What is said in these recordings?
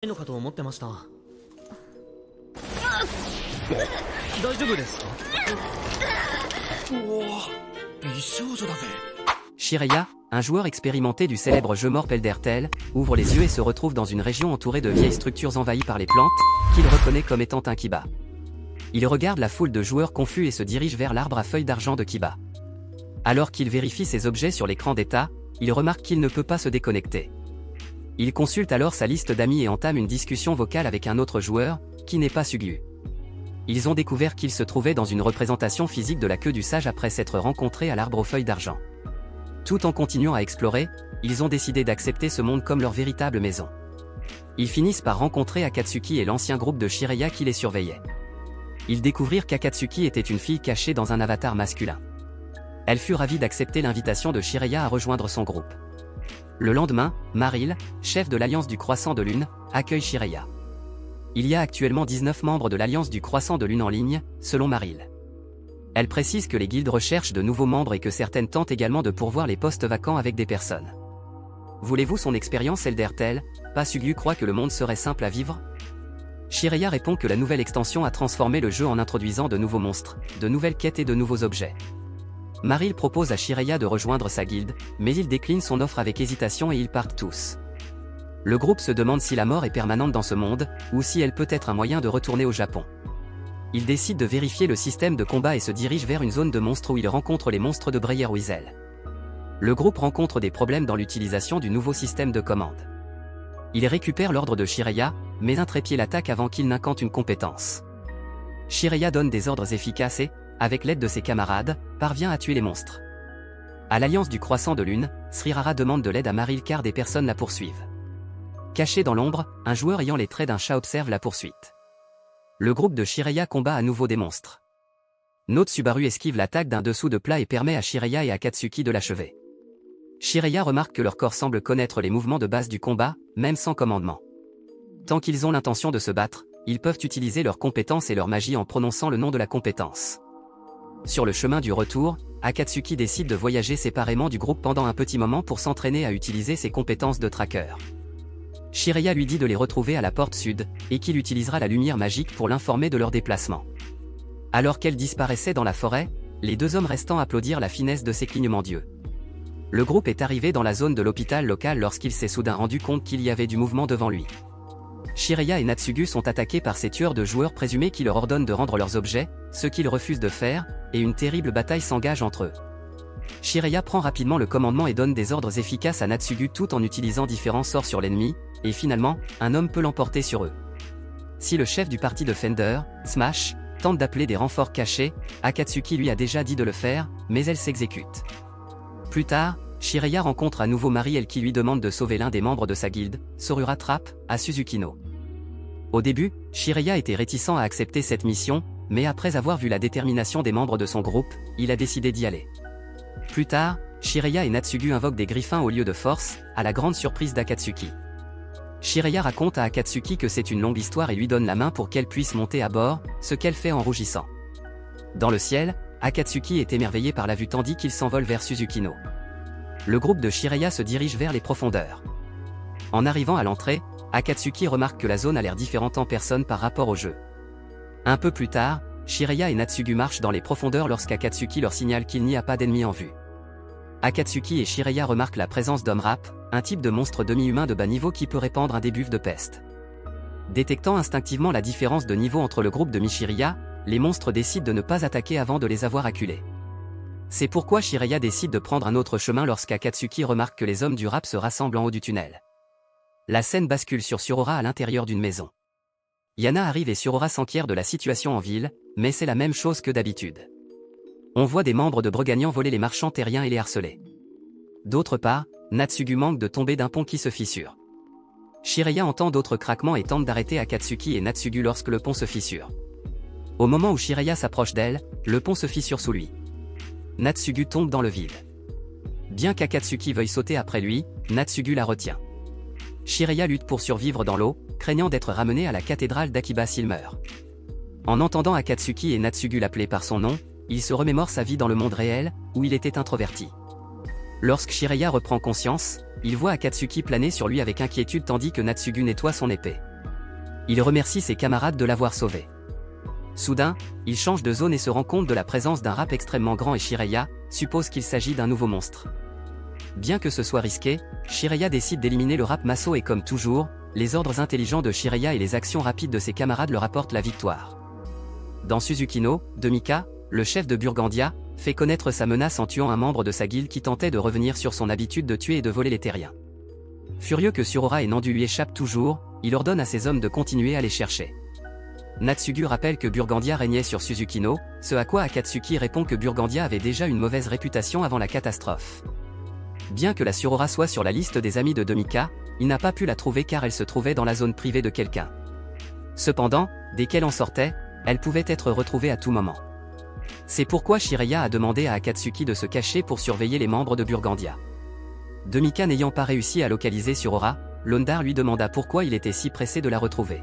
のかと思ってました。大丈夫ですか？おお、美少女だぜ。Shiraya, un joueur expérimenté du célèbre jeu mort Peldertel, ouvre les yeux et se retrouve dans une région entourée de vieilles structures envahies par les plantes, qu'il reconnaît comme étant un Kiba. Il regarde la foule de joueurs confus et se dirige vers l'arbre à feuilles d'argent de Kiba. Alors qu'il vérifie ses objets sur l'écran d'état, il remarque qu'il ne peut pas se déconnecter. Il consulte alors sa liste d'amis et entame une discussion vocale avec un autre joueur, qui n'est pas Sugyu. Ils ont découvert qu'il se trouvait dans une représentation physique de la queue du sage après s'être rencontrés à l'arbre aux feuilles d'argent. Tout en continuant à explorer, ils ont décidé d'accepter ce monde comme leur véritable maison. Ils finissent par rencontrer Akatsuki et l'ancien groupe de Shiraya qui les surveillait. Ils découvrirent qu'Akatsuki était une fille cachée dans un avatar masculin. Elle fut ravie d'accepter l'invitation de Shiraya à rejoindre son groupe. Le lendemain, Maril, chef de l'Alliance du Croissant de Lune, accueille Shiraya. Il y a actuellement 19 membres de l'Alliance du Croissant de Lune en ligne, selon Maril. Elle précise que les guildes recherchent de nouveaux membres et que certaines tentent également de pourvoir les postes vacants avec des personnes. Voulez-vous son expérience Eldertel? Pas Sugyu croit que le monde serait simple à vivre? Shiraya répond que la nouvelle extension a transformé le jeu en introduisant de nouveaux monstres, de nouvelles quêtes et de nouveaux objets. Maril propose à Shiraya de rejoindre sa guilde, mais il décline son offre avec hésitation et ils partent tous. Le groupe se demande si la mort est permanente dans ce monde, ou si elle peut être un moyen de retourner au Japon. Il décide de vérifier le système de combat et se dirige vers une zone de monstres où il rencontre les monstres de Breyer-Wiesel. Le groupe rencontre des problèmes dans l'utilisation du nouveau système de commande. Il récupère l'ordre de Shiraya, mais un trépied l'attaque avant qu'il n'incante une compétence. Shiraya donne des ordres efficaces et, avec l'aide de ses camarades, parvient à tuer les monstres. À l'Alliance du Croissant de Lune, Srirara demande de l'aide à Maril car des personnes la poursuivent. Caché dans l'ombre, un joueur ayant les traits d'un chat observe la poursuite. Le groupe de Shiraya combat à nouveau des monstres. Note Subaru esquive l'attaque d'un dessous de plat et permet à Shiraya et à Akatsuki de l'achever. Shiraya remarque que leur corps semble connaître les mouvements de base du combat, même sans commandement. Tant qu'ils ont l'intention de se battre, ils peuvent utiliser leurs compétences et leur magie en prononçant le nom de la compétence. Sur le chemin du retour, Akatsuki décide de voyager séparément du groupe pendant un petit moment pour s'entraîner à utiliser ses compétences de tracker. Shiraya lui dit de les retrouver à la porte sud, et qu'il utilisera la lumière magique pour l'informer de leur déplacement. Alors qu'elle disparaissait dans la forêt, les deux hommes restants applaudirent la finesse de ses clignements d'yeux. Le groupe est arrivé dans la zone de l'hôpital local lorsqu'il s'est soudain rendu compte qu'il y avait du mouvement devant lui. Shiraya et Natsugu sont attaqués par ces tueurs de joueurs présumés qui leur ordonnent de rendre leurs objets, ce qu'ils refusent de faire, et une terrible bataille s'engage entre eux. Shiraya prend rapidement le commandement et donne des ordres efficaces à Natsugu tout en utilisant différents sorts sur l'ennemi, et finalement, un homme peut l'emporter sur eux. Si le chef du parti de Fender, Smash, tente d'appeler des renforts cachés, Akatsuki lui a déjà dit de le faire, mais elle s'exécute. Plus tard, Shiraya rencontre à nouveau Mariel qui lui demande de sauver l'un des membres de sa guilde, Sorura Trap, à Suzukino. Au début, Shiraya était réticent à accepter cette mission, mais après avoir vu la détermination des membres de son groupe, il a décidé d'y aller. Plus tard, Shiraya et Natsugu invoquent des griffins au lieu de force, à la grande surprise d'Akatsuki. Shiraya raconte à Akatsuki que c'est une longue histoire et lui donne la main pour qu'elle puisse monter à bord, ce qu'elle fait en rougissant. Dans le ciel, Akatsuki est émerveillé par la vue tandis qu'il s'envole vers Suzukino. Le groupe de Shiraya se dirige vers les profondeurs. En arrivant à l'entrée, Akatsuki remarque que la zone a l'air différente en personne par rapport au jeu. Un peu plus tard, Shiraya et Natsugu marchent dans les profondeurs lorsqu'Akatsuki leur signale qu'il n'y a pas d'ennemis en vue. Akatsuki et Shiraya remarquent la présence d'Homme Rap, un type de monstre demi-humain de bas niveau qui peut répandre un début de peste. Détectant instinctivement la différence de niveau entre le groupe de Michiria, les monstres décident de ne pas attaquer avant de les avoir acculés. C'est pourquoi Shiraya décide de prendre un autre chemin lorsqu'Akatsuki remarque que les hommes du rap se rassemblent en haut du tunnel. La scène bascule sur Surora à l'intérieur d'une maison. Yana arrive et Surora s'enquiert de la situation en ville, mais c'est la même chose que d'habitude. On voit des membres de Bregagnant voler les marchands terriens et les harceler. D'autre part, Natsugu manque de tomber d'un pont qui se fissure. Shiraya entend d'autres craquements et tente d'arrêter Akatsuki et Natsugu lorsque le pont se fissure. Au moment où Shiraya s'approche d'elle, le pont se fissure sous lui. Natsugu tombe dans le vide. Bien qu'Akatsuki veuille sauter après lui, Natsugu la retient. Shiraya lutte pour survivre dans l'eau, craignant d'être ramené à la cathédrale d'Akiba s'il meurt. En entendant Akatsuki et Natsugu l'appeler par son nom, il se remémore sa vie dans le monde réel, où il était introverti. Lorsque Shiraya reprend conscience, il voit Akatsuki planer sur lui avec inquiétude tandis que Natsugu nettoie son épée. Il remercie ses camarades de l'avoir sauvé. Soudain, il change de zone et se rend compte de la présence d'un rap extrêmement grand et Shiraya suppose qu'il s'agit d'un nouveau monstre. Bien que ce soit risqué, Shiraya décide d'éliminer le rap Maso et comme toujours, les ordres intelligents de Shiraya et les actions rapides de ses camarades leur apportent la victoire. Dans Suzukino, Demika, le chef de Burgandia, fait connaître sa menace en tuant un membre de sa guilde qui tentait de revenir sur son habitude de tuer et de voler les terriens. Furieux que Surora et Nandu lui échappent toujours, il ordonne à ses hommes de continuer à les chercher. Natsugu rappelle que Burgandia régnait sur Suzukino, ce à quoi Akatsuki répond que Burgandia avait déjà une mauvaise réputation avant la catastrophe. Bien que la Surora soit sur la liste des amis de Demika, il n'a pas pu la trouver car elle se trouvait dans la zone privée de quelqu'un. Cependant, dès qu'elle en sortait, elle pouvait être retrouvée à tout moment. C'est pourquoi Shiraya a demandé à Akatsuki de se cacher pour surveiller les membres de Burgandia. Demika n'ayant pas réussi à localiser Surora, Londar lui demanda pourquoi il était si pressé de la retrouver.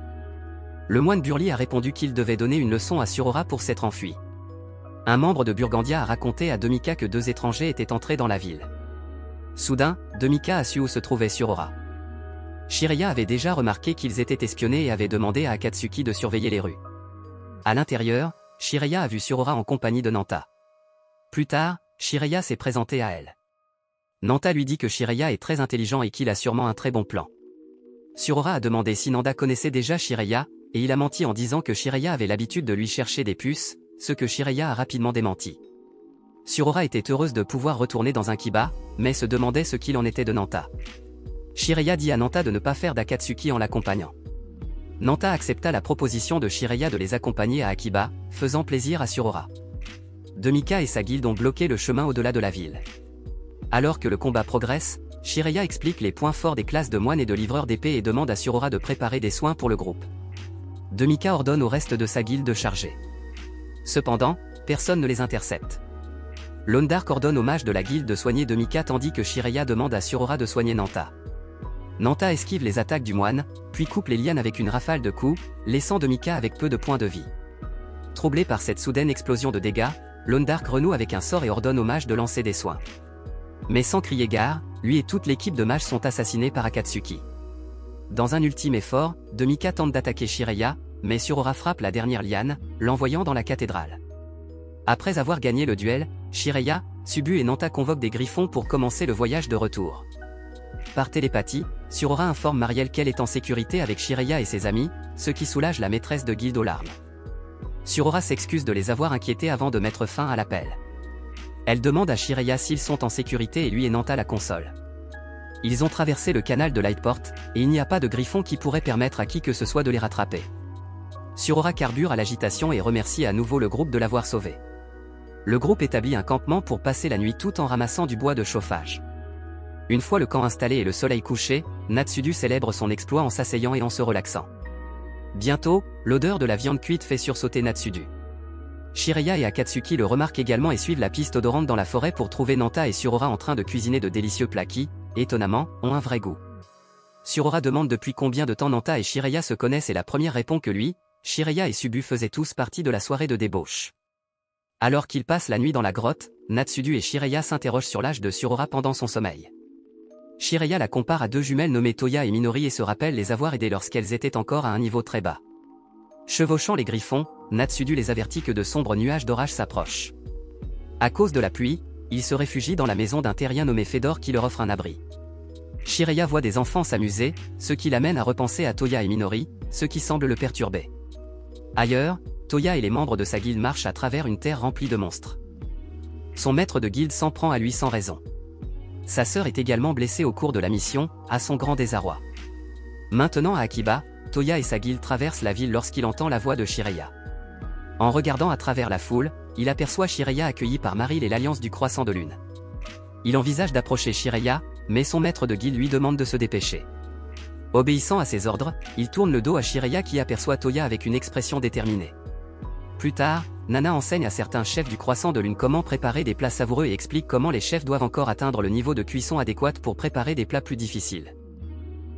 Le moine Burly a répondu qu'il devait donner une leçon à Surora pour s'être enfui. Un membre de Burgandia a raconté à Demika que 2 étrangers étaient entrés dans la ville. Soudain, Demika a su où se trouvait Surora. Shiraya avait déjà remarqué qu'ils étaient espionnés et avait demandé à Akatsuki de surveiller les rues. À l'intérieur, Shiraya a vu Surora en compagnie de Nanta. Plus tard, Shiraya s'est présenté à elle. Nanta lui dit que Shiraya est très intelligent et qu'il a sûrement un très bon plan. Surora a demandé si Nanda connaissait déjà Shiraya, et il a menti en disant que Shiraya avait l'habitude de lui chercher des puces, ce que Shiraya a rapidement démenti. Surora était heureuse de pouvoir retourner dans un kiba, mais se demandait ce qu'il en était de Nanta. Shiraya dit à Nanta de ne pas faire d'Akatsuki en l'accompagnant. Nanta accepta la proposition de Shiraya de les accompagner à Akiba, faisant plaisir à Surora. Demika et sa guilde ont bloqué le chemin au-delà de la ville. Alors que le combat progresse, Shiraya explique les points forts des classes de moines et de livreurs d'épée et demande à Surora de préparer des soins pour le groupe. Demika ordonne au reste de sa guilde de charger. Cependant, personne ne les intercepte. Londark ordonne aux mages de la guilde de soigner Demika tandis que Shiraya demande à Surora de soigner Nanta. Nanta esquive les attaques du moine, puis coupe les lianes avec une rafale de coups, laissant Demika avec peu de points de vie. Troublé par cette soudaine explosion de dégâts, Londark renoue avec un sort et ordonne aux mages de lancer des soins. Mais sans crier gare, lui et toute l'équipe de mages sont assassinés par Akatsuki. Dans un ultime effort, Demika tente d'attaquer Shiraya, mais Surora frappe la dernière liane, l'envoyant dans la cathédrale. Après avoir gagné le duel, Shiraya, Subu et Nanta convoquent des griffons pour commencer le voyage de retour. Par télépathie, Surora informe Mariel qu'elle est en sécurité avec Shiraya et ses amis, ce qui soulage la maîtresse de guilde aux larmes. Surora s'excuse de les avoir inquiétés avant de mettre fin à l'appel. Elle demande à Shiraya s'ils sont en sécurité et lui et Nanta la consolent. Ils ont traversé le canal de Lightport, et il n'y a pas de griffon qui pourrait permettre à qui que ce soit de les rattraper. Surora carbure à l'agitation et remercie à nouveau le groupe de l'avoir sauvé. Le groupe établit un campement pour passer la nuit tout en ramassant du bois de chauffage. Une fois le camp installé et le soleil couché, Natsudu célèbre son exploit en s'asseyant et en se relaxant. Bientôt, l'odeur de la viande cuite fait sursauter Natsudu. Shiraya et Akatsuki le remarquent également et suivent la piste odorante dans la forêt pour trouver Nanta et Surora en train de cuisiner de délicieux plats qui, étonnamment, ont un vrai goût. Surora demande depuis combien de temps Nanta et Shiraya se connaissent et la première répond que lui, Shiraya et Subu faisaient tous partie de la soirée de débauche. Alors qu'ils passent la nuit dans la grotte, Natsudu et Shiraya s'interrogent sur l'âge de Surora pendant son sommeil. Shiraya la compare à 2 jumelles nommées Toya et Minori et se rappelle les avoir aidées lorsqu'elles étaient encore à un niveau très bas. Chevauchant les griffons, Natsudu les avertit que de sombres nuages d'orage s'approchent. À cause de la pluie, ils se réfugient dans la maison d'un terrien nommé Fedor qui leur offre un abri. Shiraya voit des enfants s'amuser, ce qui l'amène à repenser à Toya et Minori, ce qui semble le perturber. Ailleurs, Toya et les membres de sa guilde marchent à travers une terre remplie de monstres. Son maître de guilde s'en prend à lui sans raison. Sa sœur est également blessée au cours de la mission, à son grand désarroi. Maintenant à Akiba, Toya et sa guilde traversent la ville lorsqu'il entend la voix de Shiraya. En regardant à travers la foule, il aperçoit Shiraya accueilli par Maril et l'Alliance du Croissant de Lune. Il envisage d'approcher Shiraya, mais son maître de guilde lui demande de se dépêcher. Obéissant à ses ordres, il tourne le dos à Shiraya qui aperçoit Toya avec une expression déterminée. Plus tard, Nana enseigne à certains chefs du Croissant de Lune comment préparer des plats savoureux et explique comment les chefs doivent encore atteindre le niveau de cuisson adéquat pour préparer des plats plus difficiles.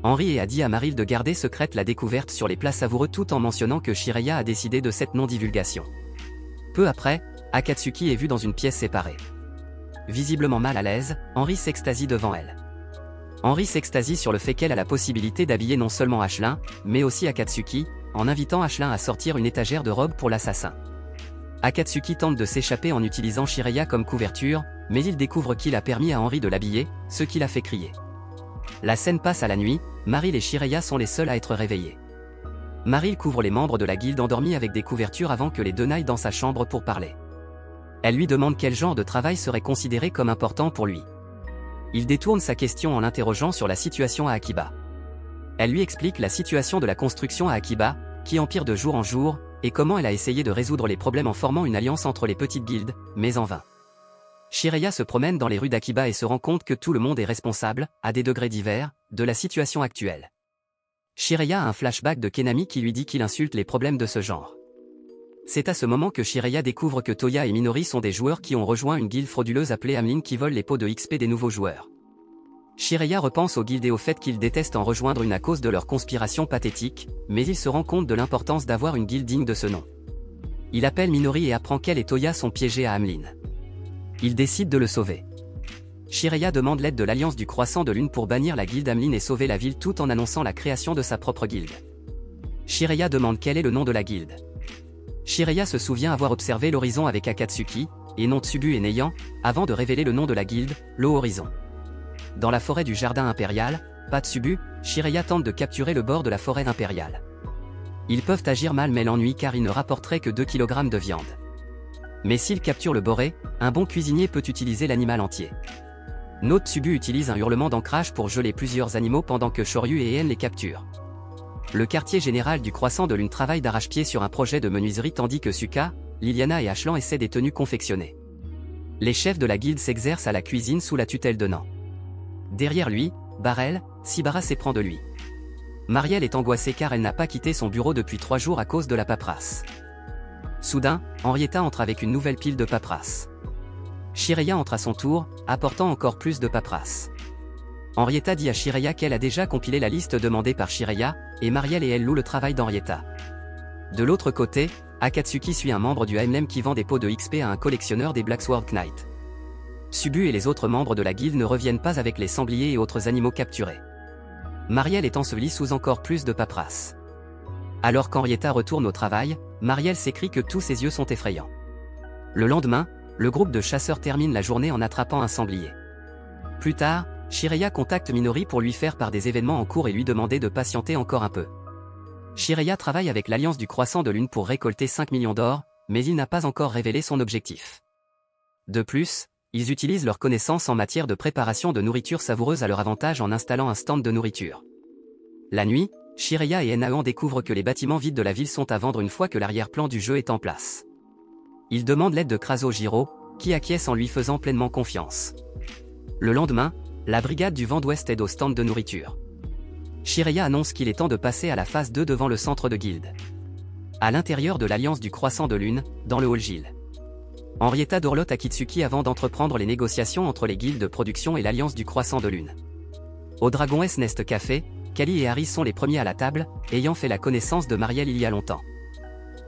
Henri a dit à Maril de garder secrète la découverte sur les plats savoureux tout en mentionnant que Shiraya a décidé de cette non-divulgation. Peu après, Akatsuki est vue dans une pièce séparée. Visiblement mal à l'aise, Henri s'extasie devant elle. Henri s'extasie sur le fait qu'elle a la possibilité d'habiller non seulement Ashlyn, mais aussi Akatsuki, en invitant Ashlyn à sortir une étagère de robes pour l'assassin. Akatsuki tente de s'échapper en utilisant Shiraya comme couverture, mais il découvre qu'il a permis à Henri de l'habiller, ce qui l'a fait crier. La scène passe à la nuit, Maril et Shiraya sont les seuls à être réveillés. Maril couvre les membres de la guilde endormis avec des couvertures avant que les deux n'aillent dans sa chambre pour parler. Elle lui demande quel genre de travail serait considéré comme important pour lui. Il détourne sa question en l'interrogeant sur la situation à Akiba. Elle lui explique la situation de la construction à Akiba, qui empire de jour en jour, et comment elle a essayé de résoudre les problèmes en formant une alliance entre les petites guildes, mais en vain. Shiraya se promène dans les rues d'Akiba et se rend compte que tout le monde est responsable, à des degrés divers, de la situation actuelle. Shiraya a un flashback de Kenami qui lui dit qu'il insulte les problèmes de ce genre. C'est à ce moment que Shiraya découvre que Toya et Minori sont des joueurs qui ont rejoint une guilde frauduleuse appelée Amlin qui vole les pots de XP des nouveaux joueurs. Shiraya repense aux guildes et au fait qu'ils détestent en rejoindre une à cause de leur conspiration pathétique, mais il se rend compte de l'importance d'avoir une guilde digne de ce nom. Il appelle Minori et apprend qu'elle et Toya sont piégés à Amlin. Il décide de le sauver. Shiraya demande l'aide de l'Alliance du Croissant de Lune pour bannir la guilde Amlin et sauver la ville tout en annonçant la création de sa propre guilde. Shiraya demande quel est le nom de la guilde. Shiraya se souvient avoir observé l'horizon avec Akatsuki, et non Tsubu et Neian, avant de révéler le nom de la guilde, l'Eau Horizon. Dans la forêt du jardin impérial, pas Tsubu, Shiraya tente de capturer le bord de la forêt impériale. Ils peuvent agir mal mais l'ennui car ils ne rapporteraient que 2 kg de viande. Mais s'ils capturent le boré, un bon cuisinier peut utiliser l'animal entier. No Tsubu utilise un hurlement d'ancrage pour geler plusieurs animaux pendant que Shoryu et En les capturent. Le quartier général du Croissant de Lune travaille d'arrache-pied sur un projet de menuiserie tandis que Suka, Liliana et Ashlan essaient des tenues confectionnées. Les chefs de la guilde s'exercent à la cuisine sous la tutelle de Nan. Derrière lui, Barel, Sibara s'éprend de lui. Marielle est angoissée car elle n'a pas quitté son bureau depuis 3 jours à cause de la paperasse. Soudain, Henrietta entre avec une nouvelle pile de paperasse. Shiraya entre à son tour, apportant encore plus de paperasse. Henrietta dit à Shiraya qu'elle a déjà compilé la liste demandée par Shiraya, et Marielle et elle louent le travail d'Henrietta. De l'autre côté, Akatsuki suit un membre du AMLM qui vend des pots de XP à un collectionneur des Blacksword Knight. Tsubu et les autres membres de la guilde ne reviennent pas avec les sangliers et autres animaux capturés. Marielle est ensevelie sous encore plus de paperasse. Alors qu'Henrietta retourne au travail, Marielle s'écrie que tous ses yeux sont effrayants. Le lendemain, le groupe de chasseurs termine la journée en attrapant un sanglier. Plus tard, Shiraya contacte Minori pour lui faire part des événements en cours et lui demander de patienter encore un peu. Shiraya travaille avec l'Alliance du Croissant de Lune pour récolter 5 millions d'or, mais il n'a pas encore révélé son objectif. De plus, ils utilisent leurs connaissances en matière de préparation de nourriture savoureuse à leur avantage en installant un stand de nourriture. La nuit, Shiraya et Enaon découvrent que les bâtiments vides de la ville sont à vendre une fois que l'arrière-plan du jeu est en place. Ils demandent l'aide de Kraso Jiro, qui acquiesce en lui faisant pleinement confiance. Le lendemain, la brigade du vent d'Ouest aide au stand de nourriture. Shiraya annonce qu'il est temps de passer à la phase 2 devant le centre de guilde. À l'intérieur de l'Alliance du Croissant de Lune, dans le hall Gilles. Henrietta dorlote Akitsuki avant d'entreprendre les négociations entre les guildes de production et l'Alliance du Croissant de Lune. Au Dragon S Nest Café, Kali et Harry sont les premiers à la table, ayant fait la connaissance de Marielle il y a longtemps.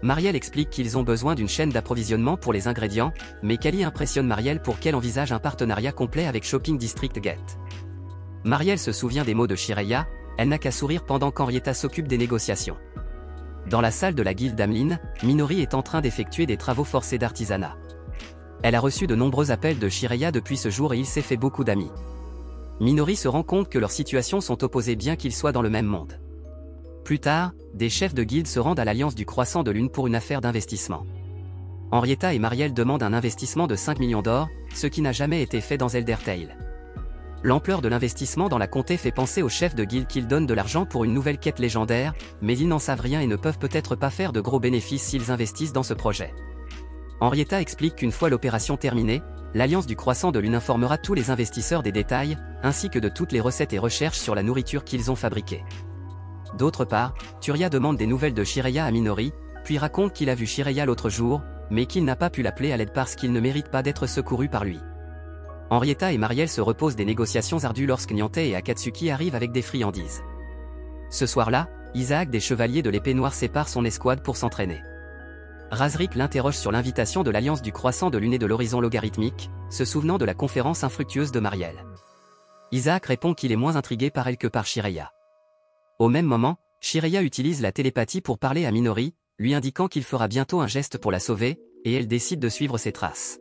Marielle explique qu'ils ont besoin d'une chaîne d'approvisionnement pour les ingrédients, mais Kali impressionne Marielle pour qu'elle envisage un partenariat complet avec Shopping District Gate. Marielle se souvient des mots de Shiraya, elle n'a qu'à sourire pendant qu'Henrietta s'occupe des négociations. Dans la salle de la guilde d'Amlin, Minori est en train d'effectuer des travaux forcés d'artisanat. Elle a reçu de nombreux appels de Shiraya depuis ce jour et il s'est fait beaucoup d'amis. Minori se rend compte que leurs situations sont opposées bien qu'ils soient dans le même monde. Plus tard, des chefs de guilde se rendent à l'Alliance du Croissant de Lune pour une affaire d'investissement. Henrietta et Marielle demandent un investissement de 5 millions d'or, ce qui n'a jamais été fait dans Eldertale. L'ampleur de l'investissement dans la comté fait penser aux chefs de guilde qu'ils donnent de l'argent pour une nouvelle quête légendaire, mais ils n'en savent rien et ne peuvent peut-être pas faire de gros bénéfices s'ils investissent dans ce projet. Henrietta explique qu'une fois l'opération terminée, l'Alliance du Croissant de Lune informera tous les investisseurs des détails, ainsi que de toutes les recettes et recherches sur la nourriture qu'ils ont fabriquée. D'autre part, Turia demande des nouvelles de Shiraya à Minori, puis raconte qu'il a vu Shiraya l'autre jour, mais qu'il n'a pas pu l'appeler à l'aide parce qu'il ne mérite pas d'être secouru par lui. Henrietta et Marielle se reposent des négociations ardues lorsque Nyantei et Akatsuki arrivent avec des friandises. Ce soir-là, Isaac des Chevaliers de l'Épée Noire sépare son escouade pour s'entraîner. Razrik l'interroge sur l'invitation de l'Alliance du Croissant de Lune et de l'Horizon Logarithmique, se souvenant de la conférence infructueuse de Marielle. Isaac répond qu'il est moins intrigué par elle que par Shiraya. Au même moment, Shiraya utilise la télépathie pour parler à Minori, lui indiquant qu'il fera bientôt un geste pour la sauver, et elle décide de suivre ses traces.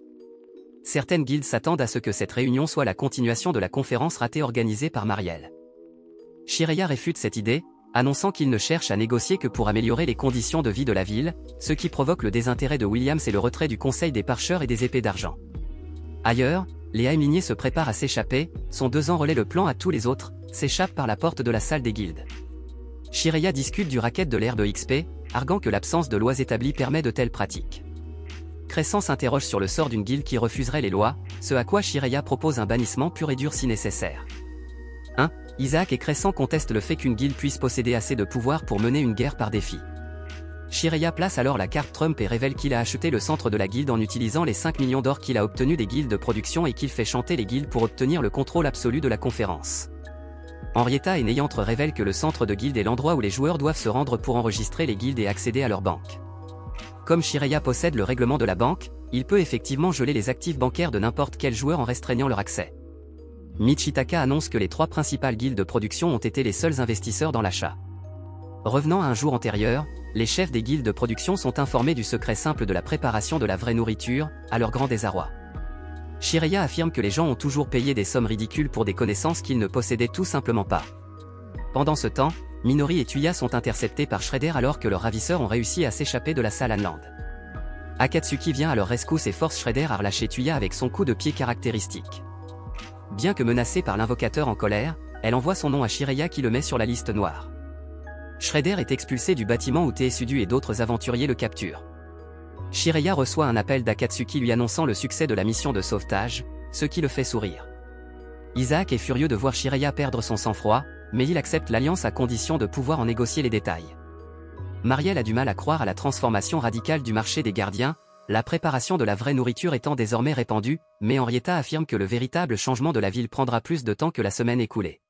Certaines guildes s'attendent à ce que cette réunion soit la continuation de la conférence ratée organisée par Mariel. Shiraya réfute cette idée, annonçant qu'il ne cherche à négocier que pour améliorer les conditions de vie de la ville, ce qui provoque le désintérêt de Williams et le retrait du Conseil des Parcheurs et des Épées d'Argent. Ailleurs, les Aimliniers se préparent à s'échapper, son 2 ans relaie le plan à tous les autres, s'échappent par la porte de la salle des guildes. Shiraya discute du racket de l'ère de XP, arguant que l'absence de lois établies permet de telles pratiques. Crescent s'interroge sur le sort d'une guilde qui refuserait les lois, ce à quoi Shiraya propose un bannissement pur et dur si nécessaire. Isaac et Crescent contestent le fait qu'une guilde puisse posséder assez de pouvoir pour mener une guerre par défi. Shiraya place alors la carte Trump et révèle qu'il a acheté le centre de la guilde en utilisant les 5 millions d'or qu'il a obtenus des guildes de production et qu'il fait chanter les guildes pour obtenir le contrôle absolu de la conférence. Henrietta et Neyantre révèlent que le centre de guilde est l'endroit où les joueurs doivent se rendre pour enregistrer les guildes et accéder à leur banque. Comme Shiraya possède le règlement de la banque, il peut effectivement geler les actifs bancaires de n'importe quel joueur en restreignant leur accès. Michitaka annonce que les 3 principales guildes de production ont été les seuls investisseurs dans l'achat. Revenant à un jour antérieur, les chefs des guildes de production sont informés du secret simple de la préparation de la vraie nourriture, à leur grand désarroi. Shiraya affirme que les gens ont toujours payé des sommes ridicules pour des connaissances qu'ils ne possédaient tout simplement pas. Pendant ce temps, Minori et Tuya sont interceptés par Shredder alors que leurs ravisseurs ont réussi à s'échapper de la salle Anland. Akatsuki vient à leur rescousse et force Shredder à relâcher Tuya avec son coup de pied caractéristique. Bien que menacée par l'invocateur en colère, elle envoie son nom à Shiraya qui le met sur la liste noire. Shredder est expulsé du bâtiment où Teesudu et d'autres aventuriers le capturent. Shiraya reçoit un appel d'Akatsuki lui annonçant le succès de la mission de sauvetage, ce qui le fait sourire. Isaac est furieux de voir Shiraya perdre son sang-froid, mais il accepte l'alliance à condition de pouvoir en négocier les détails. Mariel a du mal à croire à la transformation radicale du marché des gardiens, la préparation de la vraie nourriture étant désormais répandue, mais Henrietta affirme que le véritable changement de la ville prendra plus de temps que la semaine écoulée.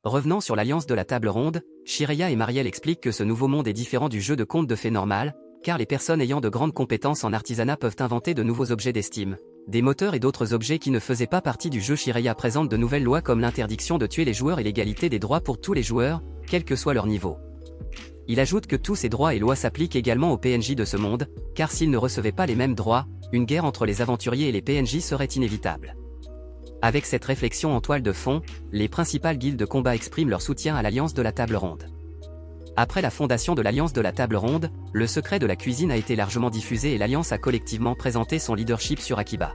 Revenant sur l'alliance de la table ronde, Shiraya et Mariel expliquent que ce nouveau monde est différent du jeu de contes de fées normal, car les personnes ayant de grandes compétences en artisanat peuvent inventer de nouveaux objets d'estime, des moteurs et d'autres objets qui ne faisaient pas partie du jeu. Shiraya présente de nouvelles lois comme l'interdiction de tuer les joueurs et l'égalité des droits pour tous les joueurs, quel que soit leur niveau. Il ajoute que tous ces droits et lois s'appliquent également aux PNJ de ce monde, car s'ils ne recevaient pas les mêmes droits, une guerre entre les aventuriers et les PNJ serait inévitable. Avec cette réflexion en toile de fond, les principales guildes de combat expriment leur soutien à l'Alliance de la Table Ronde. Après la fondation de l'Alliance de la Table Ronde, le secret de la cuisine a été largement diffusé et l'Alliance a collectivement présenté son leadership sur Akiba.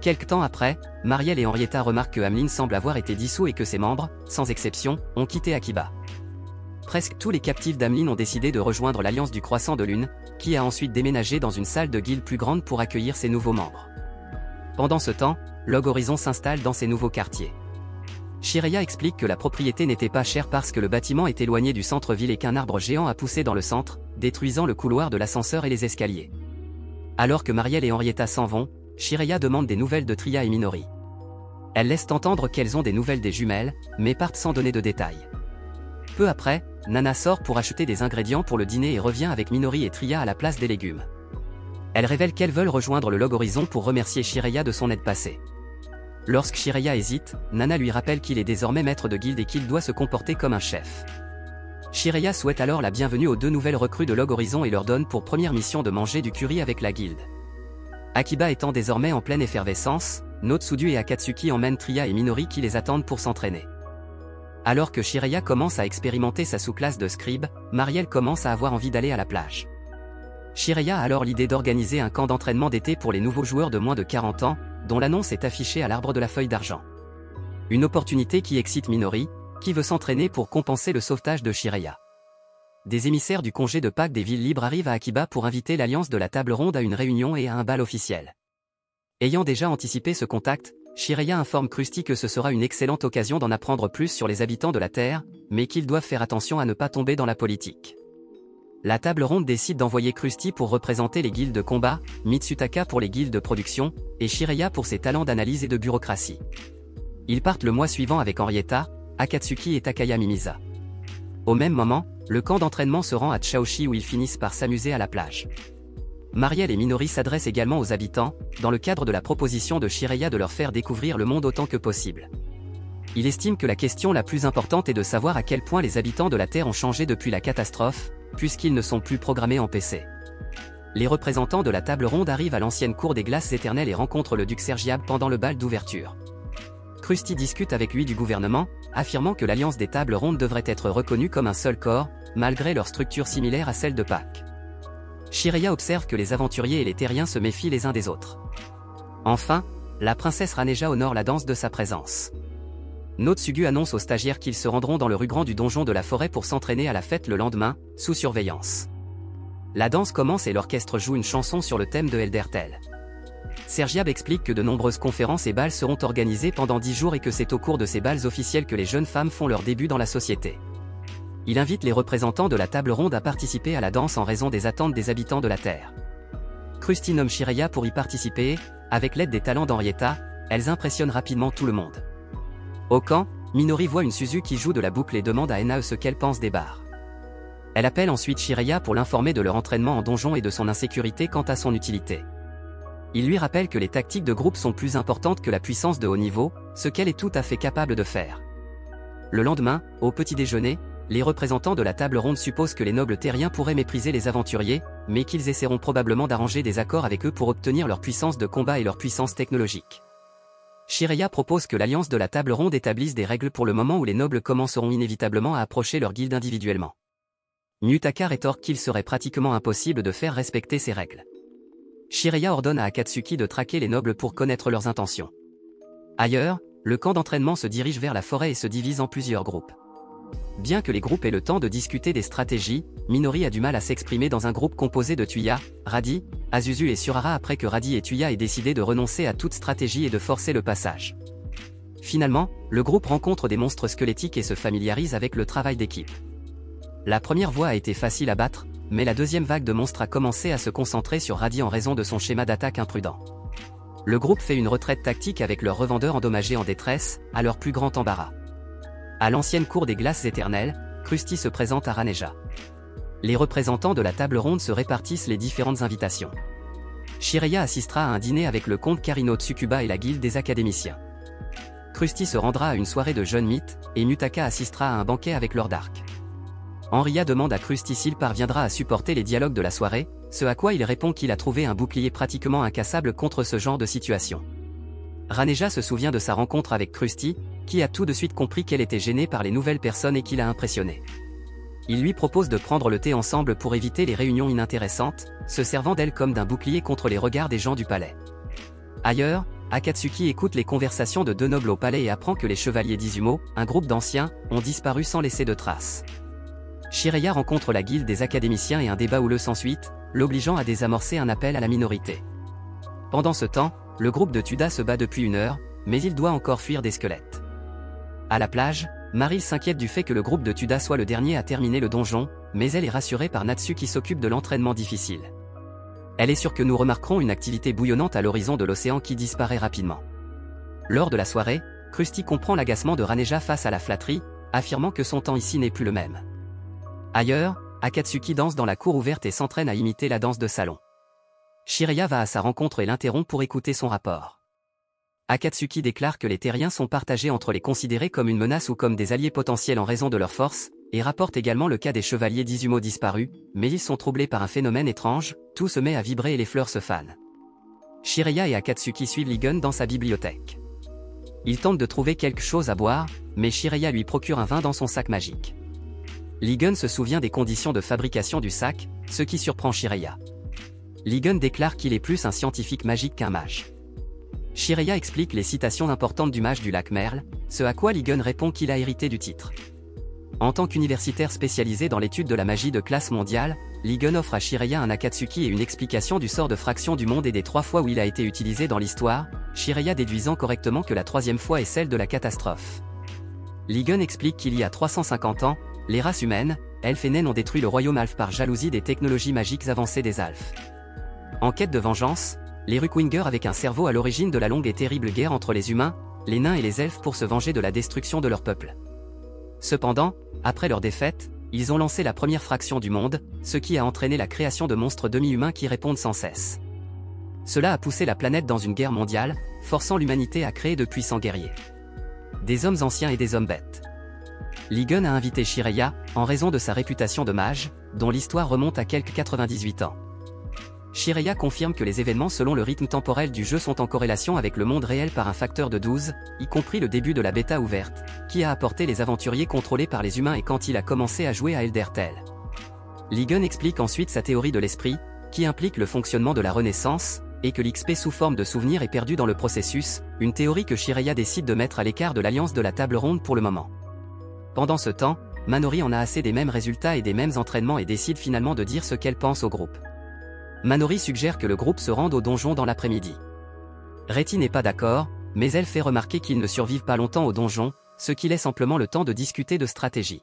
Quelque temps après, Mariel et Henrietta remarquent que Amlin semble avoir été dissous et que ses membres, sans exception, ont quitté Akiba. Presque tous les captifs d'Amlin ont décidé de rejoindre l'Alliance du Croissant de Lune, qui a ensuite déménagé dans une salle de guilde plus grande pour accueillir ses nouveaux membres. Pendant ce temps, Log Horizon s'installe dans ses nouveaux quartiers. Shiraya explique que la propriété n'était pas chère parce que le bâtiment est éloigné du centre-ville et qu'un arbre géant a poussé dans le centre, détruisant le couloir de l'ascenseur et les escaliers. Alors que Mariel et Henrietta s'en vont, Shiraya demande des nouvelles de Tria et Minori. Elles laissent entendre qu'elles ont des nouvelles des jumelles, mais partent sans donner de détails. Peu après, Nana sort pour acheter des ingrédients pour le dîner et revient avec Minori et Tria à la place des légumes. Elle révèle qu'elles veulent rejoindre le Log Horizon pour remercier Shiraya de son aide passée. Lorsque Shiraya hésite, Nana lui rappelle qu'il est désormais maître de guilde et qu'il doit se comporter comme un chef. Shiraya souhaite alors la bienvenue aux 2 nouvelles recrues de Log Horizon et leur donne pour première mission de manger du curry avec la guilde. Akiba étant désormais en pleine effervescence, Notsudu et Akatsuki emmènent Tria et Minori qui les attendent pour s'entraîner. Alors que Shiraya commence à expérimenter sa sous-classe de scribe, Mariel commence à avoir envie d'aller à la plage. Shiraya a alors l'idée d'organiser un camp d'entraînement d'été pour les nouveaux joueurs de moins de 40 ans, dont l'annonce est affichée à l'arbre de la feuille d'argent. Une opportunité qui excite Minori, qui veut s'entraîner pour compenser le sauvetage de Shiraya. Des émissaires du congé de Pâques des villes libres arrivent à Akiba pour inviter l'Alliance de la Table Ronde à une réunion et à un bal officiel. Ayant déjà anticipé ce contact, Shiraya informe Krusty que ce sera une excellente occasion d'en apprendre plus sur les habitants de la Terre, mais qu'ils doivent faire attention à ne pas tomber dans la politique. La table ronde décide d'envoyer Krusty pour représenter les guildes de combat, Mitsutaka pour les guildes de production, et Shiraya pour ses talents d'analyse et de bureaucratie. Ils partent le mois suivant avec Henrietta, Akatsuki et Takaya Mimisa. Au même moment, le camp d'entraînement se rend à Chaoshi où ils finissent par s'amuser à la plage. Mariel et Minori s'adressent également aux habitants, dans le cadre de la proposition de Shiraya de leur faire découvrir le monde autant que possible. Il estime que la question la plus importante est de savoir à quel point les habitants de la Terre ont changé depuis la catastrophe, puisqu'ils ne sont plus programmés en PC. Les représentants de la table ronde arrivent à l'ancienne cour des glaces éternelles et rencontrent le duc Sergiab pendant le bal d'ouverture. Krusty discute avec lui du gouvernement, affirmant que l'alliance des tables rondes devrait être reconnue comme un seul corps, malgré leur structure similaire à celle de Pâques. Shiraya observe que les aventuriers et les terriens se méfient les uns des autres. Enfin, la princesse Raneja honore la danse de sa présence. Notsugu annonce aux stagiaires qu'ils se rendront dans le ruban du donjon de la forêt pour s'entraîner à la fête le lendemain, sous surveillance. La danse commence et l'orchestre joue une chanson sur le thème de Eldertel. Sergiab explique que de nombreuses conférences et bals seront organisés pendant 10 jours et que c'est au cours de ces bals officiels que les jeunes femmes font leur début dans la société. Il invite les représentants de la table ronde à participer à la danse en raison des attentes des habitants de la Terre. Krusty nomme Shiraya pour y participer, avec l'aide des talents d'Henrietta, elles impressionnent rapidement tout le monde. Au camp, Minori voit une Suzu qui joue de la boucle et demande à Enae ce qu'elle pense des bars. Elle appelle ensuite Shiraya pour l'informer de leur entraînement en donjon et de son insécurité quant à son utilité. Il lui rappelle que les tactiques de groupe sont plus importantes que la puissance de haut niveau, ce qu'elle est tout à fait capable de faire. Le lendemain, au petit déjeuner, les représentants de la table ronde supposent que les nobles terriens pourraient mépriser les aventuriers, mais qu'ils essaieront probablement d'arranger des accords avec eux pour obtenir leur puissance de combat et leur puissance technologique. Shiraya propose que l'alliance de la table ronde établisse des règles pour le moment où les nobles commenceront inévitablement à approcher leur guilde individuellement. Mutaka rétorque qu'il serait pratiquement impossible de faire respecter ces règles. Shiraya ordonne à Akatsuki de traquer les nobles pour connaître leurs intentions. Ailleurs, le camp d'entraînement se dirige vers la forêt et se divise en plusieurs groupes. Bien que les groupes aient le temps de discuter des stratégies, Minori a du mal à s'exprimer dans un groupe composé de Tuya, Radi, Azuzu et Surara après que Radi et Tuya aient décidé de renoncer à toute stratégie et de forcer le passage. Finalement, le groupe rencontre des monstres squelettiques et se familiarise avec le travail d'équipe. La première voie a été facile à battre, mais la deuxième vague de monstres a commencé à se concentrer sur Radi en raison de son schéma d'attaque imprudent. Le groupe fait une retraite tactique avec leurs revendeurs endommagés en détresse, à leur plus grand embarras. À l'ancienne cour des glaces éternelles, Krusty se présente à Raneja. Les représentants de la table ronde se répartissent les différentes invitations. Shiraya assistera à un dîner avec le comte Karino Tsukuba et la guilde des académiciens. Krusty se rendra à une soirée de jeunes mythes, et Mutaka assistera à un banquet avec Lord Ark. Henria demande à Krusty s'il parviendra à supporter les dialogues de la soirée, ce à quoi il répond qu'il a trouvé un bouclier pratiquement incassable contre ce genre de situation. Raneja se souvient de sa rencontre avec Krusty, qui a tout de suite compris qu'elle était gênée par les nouvelles personnes et qui l'a impressionné. Il lui propose de prendre le thé ensemble pour éviter les réunions inintéressantes, se servant d'elle comme d'un bouclier contre les regards des gens du palais. Ailleurs, Akatsuki écoute les conversations de deux nobles au palais et apprend que les chevaliers d'Izumo, un groupe d'anciens, ont disparu sans laisser de traces. Shiraya rencontre la guilde des académiciens et un débat houleux s'ensuit, l'obligeant à désamorcer un appel à la minorité. Pendant ce temps, le groupe de Tuda se bat depuis 1 heure, mais il doit encore fuir des squelettes. À la plage, Maril s'inquiète du fait que le groupe de Tuda soit le dernier à terminer le donjon, mais elle est rassurée par Natsu qui s'occupe de l'entraînement difficile. Elle est sûre que nous remarquerons une activité bouillonnante à l'horizon de l'océan qui disparaît rapidement. Lors de la soirée, Krusty comprend l'agacement de Raneja face à la flatterie, affirmant que son temps ici n'est plus le même. Ailleurs, Akatsuki danse dans la cour ouverte et s'entraîne à imiter la danse de salon. Shiraya va à sa rencontre et l'interrompt pour écouter son rapport. Akatsuki déclare que les terriens sont partagés entre les considérer comme une menace ou comme des alliés potentiels en raison de leur force, et rapporte également le cas des chevaliers d'Izumo disparus, mais ils sont troublés par un phénomène étrange, tout se met à vibrer et les fleurs se fanent. Shiraya et Akatsuki suivent Ligun dans sa bibliothèque. Il tente de trouver quelque chose à boire, mais Shiraya lui procure un vin dans son sac magique. Ligun se souvient des conditions de fabrication du sac, ce qui surprend Shiraya. Ligun déclare qu'il est plus un scientifique magique qu'un mage. Shiraya explique les citations importantes du mage du lac Merle, ce à quoi Ligun répond qu'il a hérité du titre. En tant qu'universitaire spécialisé dans l'étude de la magie de classe mondiale, Ligun offre à Shiraya un Akatsuki et une explication du sort de fraction du monde et des 3 fois où il a été utilisé dans l'histoire, Shiraya déduisant correctement que la 3e fois est celle de la catastrophe. Ligun explique qu'il y a 350 ans, les races humaines, elfes et naines ont détruit le royaume Alph par jalousie des technologies magiques avancées des Alphes. En quête de vengeance, les Rukwingers avec un cerveau à l'origine de la longue et terrible guerre entre les humains, les nains et les elfes pour se venger de la destruction de leur peuple. Cependant, après leur défaite, ils ont lancé la première fraction du monde, ce qui a entraîné la création de monstres demi-humains qui répondent sans cesse. Cela a poussé la planète dans une guerre mondiale, forçant l'humanité à créer de puissants guerriers. des hommes anciens et des hommes bêtes. Ligun a invité Shiraya, en raison de sa réputation de mage, dont l'histoire remonte à quelques 98 ans. Shiraya confirme que les événements selon le rythme temporel du jeu sont en corrélation avec le monde réel par un facteur de 12, y compris le début de la bêta ouverte, qui a apporté les aventuriers contrôlés par les humains et quand il a commencé à jouer à Eldertel. Ligun explique ensuite sa théorie de l'esprit, qui implique le fonctionnement de la renaissance, et que l'XP sous forme de souvenir est perdu dans le processus, une théorie que Shiraya décide de mettre à l'écart de l'alliance de la table ronde pour le moment. Pendant ce temps, Manori en a assez des mêmes résultats et des mêmes entraînements et décide finalement de dire ce qu'elle pense au groupe. Manori suggère que le groupe se rende au donjon dans l'après-midi. Reti n'est pas d'accord, mais elle fait remarquer qu'ils ne survivent pas longtemps au donjon, ce qui laisse amplement le temps de discuter de stratégie.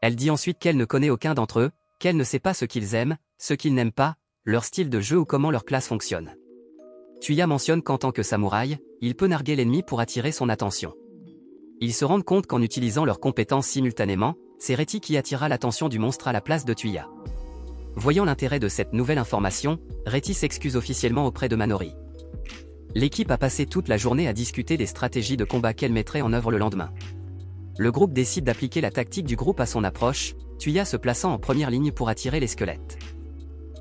Elle dit ensuite qu'elle ne connaît aucun d'entre eux, qu'elle ne sait pas ce qu'ils aiment, ce qu'ils n'aiment pas, leur style de jeu ou comment leur classe fonctionne. Tuya mentionne qu'en tant que samouraï, il peut narguer l'ennemi pour attirer son attention. Ils se rendent compte qu'en utilisant leurs compétences simultanément, c'est Reti qui attira l'attention du monstre à la place de Tuya. Voyant l'intérêt de cette nouvelle information, Reti s'excuse officiellement auprès de Manori. L'équipe a passé toute la journée à discuter des stratégies de combat qu'elle mettrait en œuvre le lendemain. Le groupe décide d'appliquer la tactique du groupe à son approche, Tuya se plaçant en première ligne pour attirer les squelettes.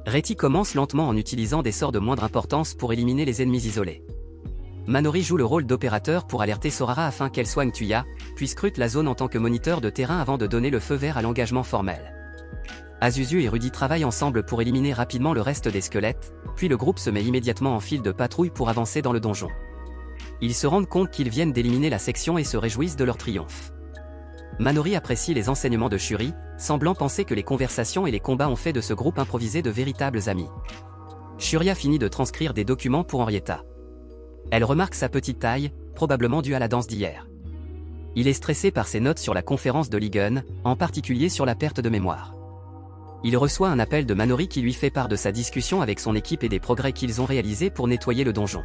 Reti commence lentement en utilisant des sorts de moindre importance pour éliminer les ennemis isolés. Manori joue le rôle d'opérateur pour alerter Sorara afin qu'elle soigne Tuya, puis scrute la zone en tant que moniteur de terrain avant de donner le feu vert à l'engagement formel. Azuzu et Rudy travaillent ensemble pour éliminer rapidement le reste des squelettes, puis le groupe se met immédiatement en file de patrouille pour avancer dans le donjon. Ils se rendent compte qu'ils viennent d'éliminer la section et se réjouissent de leur triomphe. Manori apprécie les enseignements de Shuri, semblant penser que les conversations et les combats ont fait de ce groupe improvisé de véritables amis. Shuria finit de transcrire des documents pour Henrietta. Elle remarque sa petite taille, probablement due à la danse d'hier. Il est stressé par ses notes sur la conférence de Ligun, en particulier sur la perte de mémoire. Il reçoit un appel de Manori qui lui fait part de sa discussion avec son équipe et des progrès qu'ils ont réalisés pour nettoyer le donjon.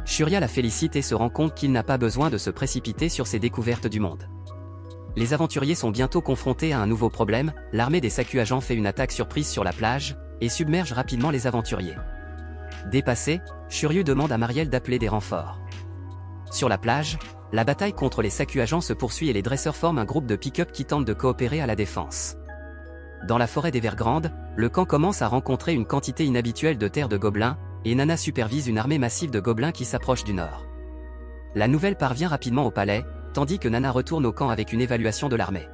Shuria la félicite et se rend compte qu'il n'a pas besoin de se précipiter sur ses découvertes du monde. Les aventuriers sont bientôt confrontés à un nouveau problème, l'armée des Sakuagans fait une attaque surprise sur la plage, et submerge rapidement les aventuriers. Dépassé, Shuryu demande à Mariel d'appeler des renforts. Sur la plage, la bataille contre les Sakuagans se poursuit et les dresseurs forment un groupe de pick-up qui tentent de coopérer à la défense. Dans la forêt d'Evergrande, le camp commence à rencontrer une quantité inhabituelle de terre de gobelins, et Nana supervise une armée massive de gobelins qui s'approche du nord. La nouvelle parvient rapidement au palais, tandis que Nana retourne au camp avec une évaluation de l'armée.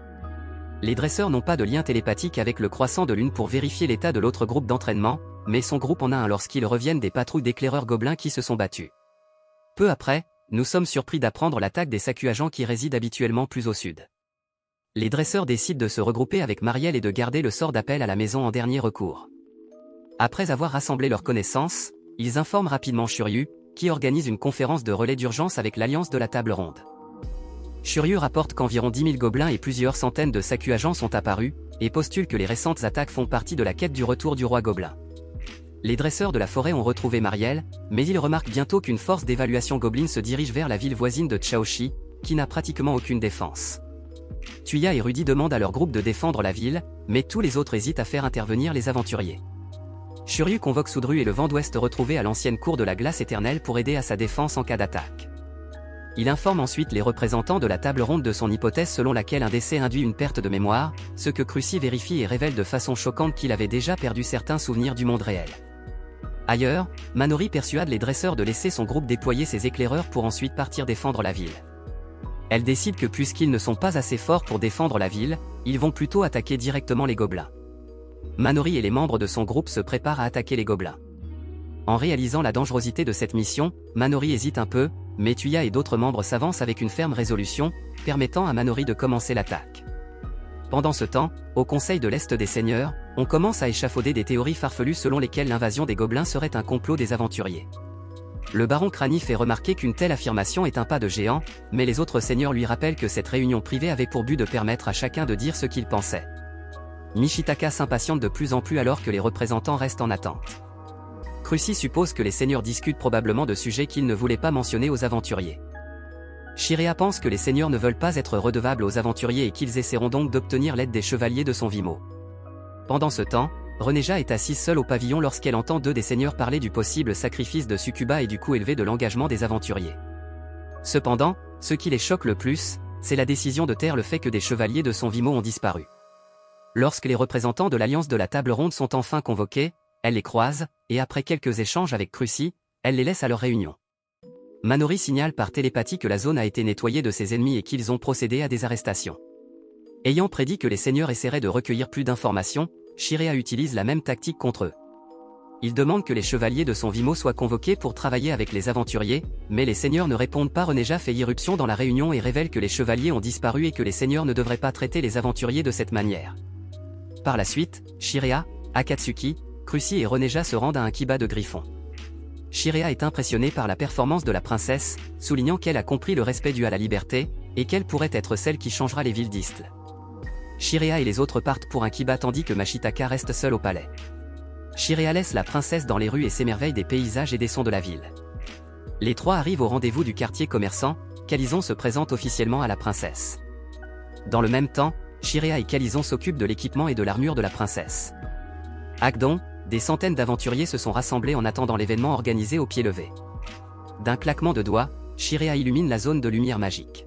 Les dresseurs n'ont pas de lien télépathique avec le croissant de lune pour vérifier l'état de l'autre groupe d'entraînement, mais son groupe en a un lorsqu'ils reviennent des patrouilles d'éclaireurs gobelins qui se sont battus. Peu après, nous sommes surpris d'apprendre l'attaque des Sakuagans qui résident habituellement plus au sud. Les dresseurs décident de se regrouper avec Mariel et de garder le sort d'appel à la maison en dernier recours. Après avoir rassemblé leurs connaissances, ils informent rapidement Shuryu, qui organise une conférence de relais d'urgence avec l'alliance de la table ronde. Shuryu rapporte qu'environ 10 000 gobelins et plusieurs centaines de Sakuagans sont apparus, et postule que les récentes attaques font partie de la quête du retour du roi gobelin. Les dresseurs de la forêt ont retrouvé Mariel, mais ils remarquent bientôt qu'une force d'évaluation gobeline se dirige vers la ville voisine de Chaoshi, qui n'a pratiquement aucune défense. Tuya et Rudy demandent à leur groupe de défendre la ville, mais tous les autres hésitent à faire intervenir les aventuriers. Shuryu convoque Soudru et le vent d'ouest retrouvé à l'ancienne cour de la glace éternelle pour aider à sa défense en cas d'attaque. Il informe ensuite les représentants de la table ronde de son hypothèse selon laquelle un décès induit une perte de mémoire, ce que Cruci vérifie et révèle de façon choquante qu'il avait déjà perdu certains souvenirs du monde réel. Ailleurs, Manori persuade les dresseurs de laisser son groupe déployer ses éclaireurs pour ensuite partir défendre la ville. Elle décide que puisqu'ils ne sont pas assez forts pour défendre la ville, ils vont plutôt attaquer directement les gobelins. Manori et les membres de son groupe se préparent à attaquer les gobelins. En réalisant la dangerosité de cette mission, Manori hésite un peu, mais Tuya et d'autres membres s'avancent avec une ferme résolution, permettant à Manori de commencer l'attaque. Pendant ce temps, au Conseil de l'Est des Seigneurs, on commence à échafauder des théories farfelues selon lesquelles l'invasion des gobelins serait un complot des aventuriers. Le baron Crani fait remarquer qu'une telle affirmation est un pas de géant, mais les autres seigneurs lui rappellent que cette réunion privée avait pour but de permettre à chacun de dire ce qu'il pensait. Nishitaka s'impatiente de plus en plus alors que les représentants restent en attente. Cruci suppose que les seigneurs discutent probablement de sujets qu'ils ne voulaient pas mentionner aux aventuriers. Shirea pense que les seigneurs ne veulent pas être redevables aux aventuriers et qu'ils essaieront donc d'obtenir l'aide des chevaliers de son Vimo. Pendant ce temps, Reneja est assise seule au pavillon lorsqu'elle entend deux des seigneurs parler du possible sacrifice de Sukuba et du coût élevé de l'engagement des aventuriers. Cependant, ce qui les choque le plus, c'est la décision de taire le fait que des chevaliers de son Vimo ont disparu. Lorsque les représentants de l'Alliance de la Table Ronde sont enfin convoqués, elle les croise, et après quelques échanges avec Cruci, elle les laisse à leur réunion. Manori signale par télépathie que la zone a été nettoyée de ses ennemis et qu'ils ont procédé à des arrestations. Ayant prédit que les seigneurs essaieraient de recueillir plus d'informations, Shirea utilise la même tactique contre eux. Il demande que les chevaliers de son Vimo soient convoqués pour travailler avec les aventuriers, mais les seigneurs ne répondent pas. Reneja fait irruption dans la réunion et révèle que les chevaliers ont disparu et que les seigneurs ne devraient pas traiter les aventuriers de cette manière. Par la suite, Shirea, Akatsuki, Cruci et Reneja se rendent à un Kiba de Griffon. Shirea est impressionnée par la performance de la princesse, soulignant qu'elle a compris le respect dû à la liberté, et qu'elle pourrait être celle qui changera les villes d'Istle. Shirea et les autres partent pour un Kiba tandis que Mashitaka reste seule au palais. Shirea laisse la princesse dans les rues et s'émerveille des paysages et des sons de la ville. Les trois arrivent au rendez-vous du quartier commerçant, Calizon se présente officiellement à la princesse. Dans le même temps, Shirea et Calizon s'occupent de l'équipement et de l'armure de la princesse. Agdon, des centaines d'aventuriers se sont rassemblés en attendant l'événement organisé au pied levé. D'un claquement de doigts, Shirea illumine la zone de lumière magique.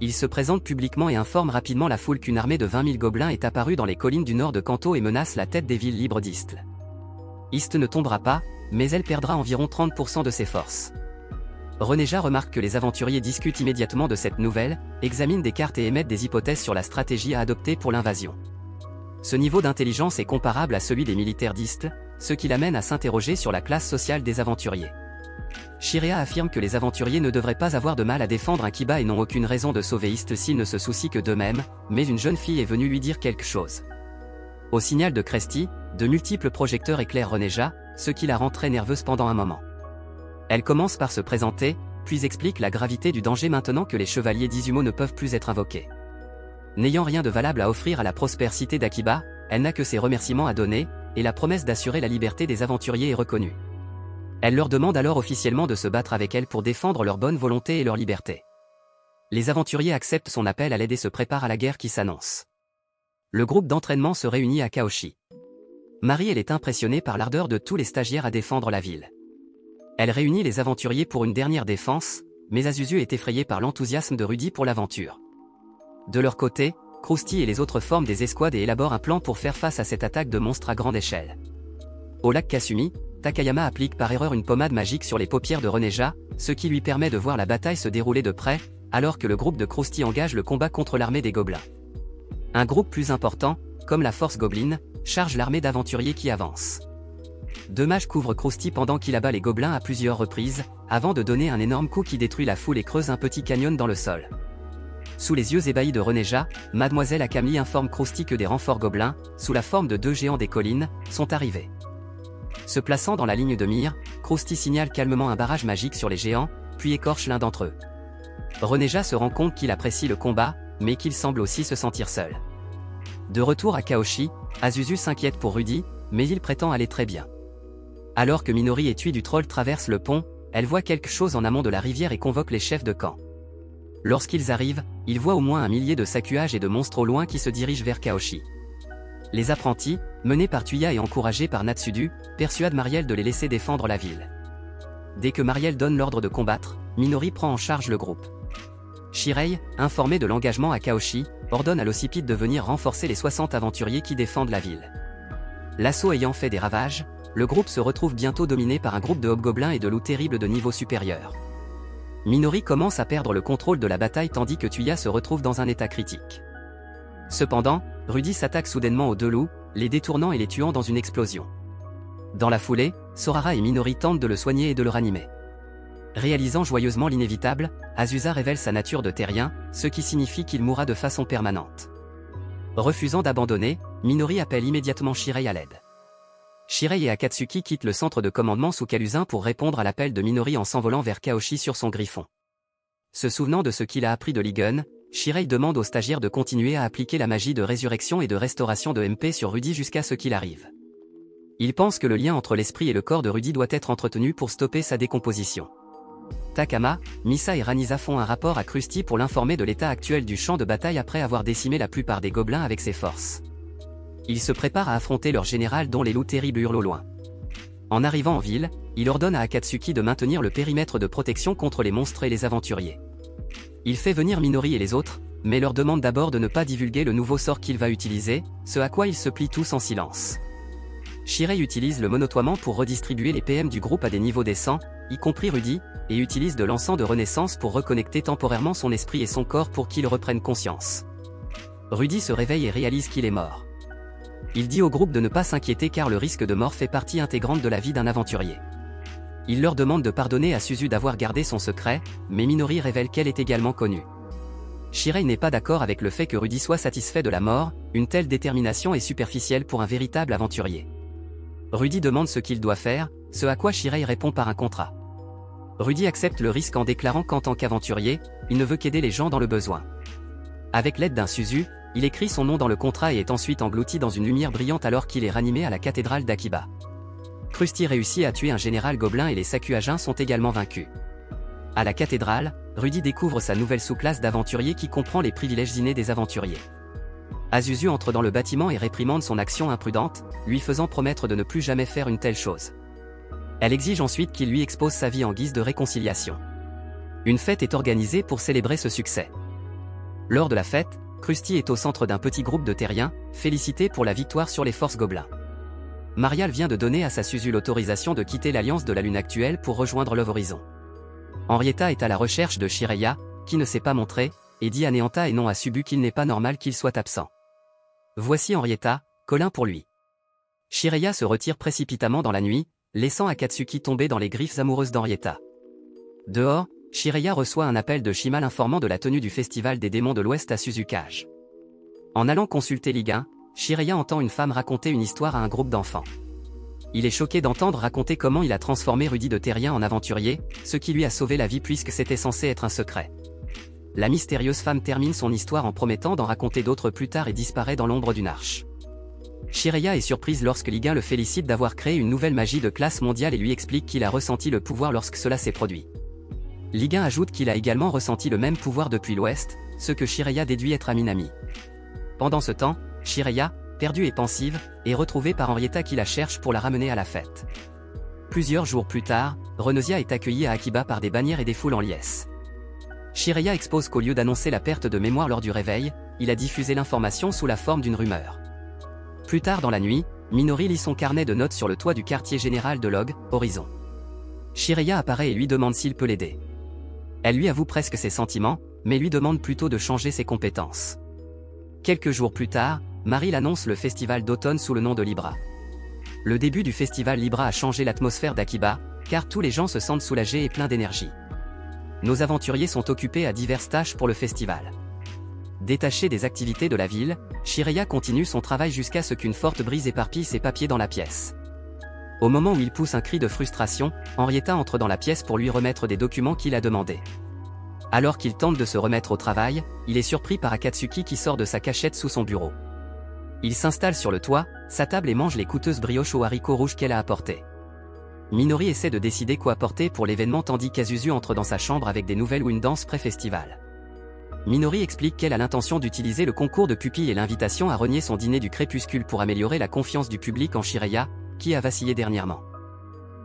Il se présente publiquement et informe rapidement la foule qu'une armée de 20 000 gobelins est apparue dans les collines du nord de Kanto et menace la tête des villes libres d'Istle. Istle ne tombera pas, mais elle perdra environ 30% de ses forces. Reneja remarque que les aventuriers discutent immédiatement de cette nouvelle, examinent des cartes et émettent des hypothèses sur la stratégie à adopter pour l'invasion. Ce niveau d'intelligence est comparable à celui des militaires d'Istle, ce qui l'amène à s'interroger sur la classe sociale des aventuriers. Shirea affirme que les aventuriers ne devraient pas avoir de mal à défendre un Kiba et n'ont aucune raison de sauver Istle s'ils ne se soucient que d'eux-mêmes, mais une jeune fille est venue lui dire quelque chose. Au signal de Cresty, de multiples projecteurs éclairent Reneja, ce qui la rend très nerveuse pendant un moment. Elle commence par se présenter, puis explique la gravité du danger maintenant que les chevaliers d'Izumo ne peuvent plus être invoqués. N'ayant rien de valable à offrir à la prospère cité d'Akiba, elle n'a que ses remerciements à donner, et la promesse d'assurer la liberté des aventuriers est reconnue. Elle leur demande alors officiellement de se battre avec elle pour défendre leur bonne volonté et leur liberté. Les aventuriers acceptent son appel à l'aide et se préparent à la guerre qui s'annonce. Le groupe d'entraînement se réunit à Kaoshi. Marie est impressionnée par l'ardeur de tous les stagiaires à défendre la ville. Elle réunit les aventuriers pour une dernière défense, mais Azuzu est effrayé par l'enthousiasme de Rudy pour l'aventure. De leur côté, Krusty et les autres forment des escouades et élaborent un plan pour faire face à cette attaque de monstres à grande échelle. Au lac Kasumi, Takayama applique par erreur une pommade magique sur les paupières de Reneja, ce qui lui permet de voir la bataille se dérouler de près, alors que le groupe de Krusty engage le combat contre l'armée des gobelins. Un groupe plus important, comme la force gobeline, charge l'armée d'aventuriers qui avance. Deux mages couvrent Krusty pendant qu'il abat les gobelins à plusieurs reprises, avant de donner un énorme coup qui détruit la foule et creuse un petit canyon dans le sol. Sous les yeux ébahis de Reneja, Mademoiselle Akamli informe Krusty que des renforts gobelins, sous la forme de deux géants des collines, sont arrivés. Se plaçant dans la ligne de mire, Krusty signale calmement un barrage magique sur les géants, puis écorche l'un d'entre eux. Reneja se rend compte qu'il apprécie le combat, mais qu'il semble aussi se sentir seul. De retour à Kaoshi, Azuzu s'inquiète pour Rudy, mais il prétend aller très bien. Alors que Minori et Tui du Troll traversent le pont, elle voit quelque chose en amont de la rivière et convoque les chefs de camp. Lorsqu'ils arrivent, ils voient au moins un millier de sakuage et de monstres au loin qui se dirigent vers Kaoshi. Les apprentis, menés par Tuya et encouragés par Natsudu, persuadent Mariel de les laisser défendre la ville. Dès que Mariel donne l'ordre de combattre, Minori prend en charge le groupe. Shirei, informé de l'engagement à Kaoshi, ordonne à l'Occipite de venir renforcer les 60 aventuriers qui défendent la ville. L'assaut ayant fait des ravages, le groupe se retrouve bientôt dominé par un groupe de hobgoblins et de loups terribles de niveau supérieur. Minori commence à perdre le contrôle de la bataille tandis que Tuya se retrouve dans un état critique. Cependant, Rudy s'attaque soudainement aux deux loups, les détournant et les tuant dans une explosion. Dans la foulée, Sorara et Minori tentent de le soigner et de le ranimer. Réalisant joyeusement l'inévitable, Azusa révèle sa nature de terrien, ce qui signifie qu'il mourra de façon permanente. Refusant d'abandonner, Minori appelle immédiatement Shirei à l'aide. Shirei et Akatsuki quittent le centre de commandement sous Kaluzin pour répondre à l'appel de Minori en s'envolant vers Kaoshi sur son griffon. Se souvenant de ce qu'il a appris de Ligun, Shirei demande aux stagiaires de continuer à appliquer la magie de résurrection et de restauration de MP sur Rudy jusqu'à ce qu'il arrive. Il pense que le lien entre l'esprit et le corps de Rudy doit être entretenu pour stopper sa décomposition. Takama, Misa et Ranisa font un rapport à Krusty pour l'informer de l'état actuel du champ de bataille après avoir décimé la plupart des gobelins avec ses forces. Ils se préparent à affronter leur général dont les loups terribles hurlent au loin. En arrivant en ville, il ordonne à Akatsuki de maintenir le périmètre de protection contre les monstres et les aventuriers. Il fait venir Minori et les autres, mais leur demande d'abord de ne pas divulguer le nouveau sort qu'il va utiliser, ce à quoi ils se plient tous en silence. Shirei utilise le monotoiement pour redistribuer les PM du groupe à des niveaux décents, y compris Rudy, et utilise de l'encens de renaissance pour reconnecter temporairement son esprit et son corps pour qu'il reprenne conscience. Rudy se réveille et réalise qu'il est mort. Il dit au groupe de ne pas s'inquiéter car le risque de mort fait partie intégrante de la vie d'un aventurier. Il leur demande de pardonner à Suzu d'avoir gardé son secret, mais Minori révèle qu'elle est également connue. Shirei n'est pas d'accord avec le fait que Rudy soit satisfait de la mort, une telle détermination est superficielle pour un véritable aventurier. Rudy demande ce qu'il doit faire, ce à quoi Shirei répond par un contrat. Rudy accepte le risque en déclarant qu'en tant qu'aventurier, il ne veut qu'aider les gens dans le besoin. Avec l'aide d'un Suzu, il écrit son nom dans le contrat et est ensuite englouti dans une lumière brillante alors qu'il est ranimé à la cathédrale d'Akiba. Krusty réussit à tuer un général gobelin et les Sakuagins sont également vaincus. À la cathédrale, Rudy découvre sa nouvelle sous-classe d'aventurier qui comprend les privilèges innés des aventuriers. Azuzu entre dans le bâtiment et réprimande son action imprudente, lui faisant promettre de ne plus jamais faire une telle chose. Elle exige ensuite qu'il lui expose sa vie en guise de réconciliation. Une fête est organisée pour célébrer ce succès. Lors de la fête, Krusty est au centre d'un petit groupe de terriens, félicité pour la victoire sur les forces gobelins. Marial vient de donner à sa Suzu l'autorisation de quitter l'Alliance de la Lune actuelle pour rejoindre Love Horizon. Henrietta est à la recherche de Shiraya, qui ne s'est pas montré, et dit à Neanta et non à Subu qu'il n'est pas normal qu'il soit absent. Voici Henrietta, Colin pour lui. Shiraya se retire précipitamment dans la nuit, laissant Akatsuki tomber dans les griffes amoureuses d'Henrietta. Dehors, Shiraya reçoit un appel de Shima l'informant de la tenue du Festival des démons de l'Ouest à Suzukage. En allant consulter Ligue 1, Shiraya entend une femme raconter une histoire à un groupe d'enfants. Il est choqué d'entendre raconter comment il a transformé Rudy de terrien en aventurier, ce qui lui a sauvé la vie puisque c'était censé être un secret. La mystérieuse femme termine son histoire en promettant d'en raconter d'autres plus tard et disparaît dans l'ombre d'une arche. Shiraya est surprise lorsque Ligue 1 le félicite d'avoir créé une nouvelle magie de classe mondiale et lui explique qu'il a ressenti le pouvoir lorsque cela s'est produit. Ligue 1 ajoute qu'il a également ressenti le même pouvoir depuis l'Ouest, ce que Shiraya déduit être Minami. Pendant ce temps, Shiraya, perdue et pensive, est retrouvée par Henrietta qui la cherche pour la ramener à la fête. Plusieurs jours plus tard, Renosia est accueillie à Akiba par des bannières et des foules en liesse. Shiraya expose qu'au lieu d'annoncer la perte de mémoire lors du réveil, il a diffusé l'information sous la forme d'une rumeur. Plus tard dans la nuit, Minori lit son carnet de notes sur le toit du quartier général de Log, Horizon. Shiraya apparaît et lui demande s'il peut l'aider. Elle lui avoue presque ses sentiments, mais lui demande plutôt de changer ses compétences. Quelques jours plus tard, Maril annonce le festival d'automne sous le nom de Libra. Le début du festival Libra a changé l'atmosphère d'Akiba, car tous les gens se sentent soulagés et pleins d'énergie. Nos aventuriers sont occupés à diverses tâches pour le festival. Détaché des activités de la ville, Shiraya continue son travail jusqu'à ce qu'une forte brise éparpille ses papiers dans la pièce. Au moment où il pousse un cri de frustration, Henrietta entre dans la pièce pour lui remettre des documents qu'il a demandés. Alors qu'il tente de se remettre au travail, il est surpris par Akatsuki qui sort de sa cachette sous son bureau. Il s'installe sur le toit, sa table et mange les coûteuses brioches aux haricots rouges qu'elle a apportées. Minori essaie de décider quoi apporter pour l'événement tandis qu'Azuzu entre dans sa chambre avec des nouvelles ou une danse pré-festival. Minori explique qu'elle a l'intention d'utiliser le concours de pupilles et l'invitation à renier son dîner du crépuscule pour améliorer la confiance du public en Shiraya, qui a vacillé dernièrement.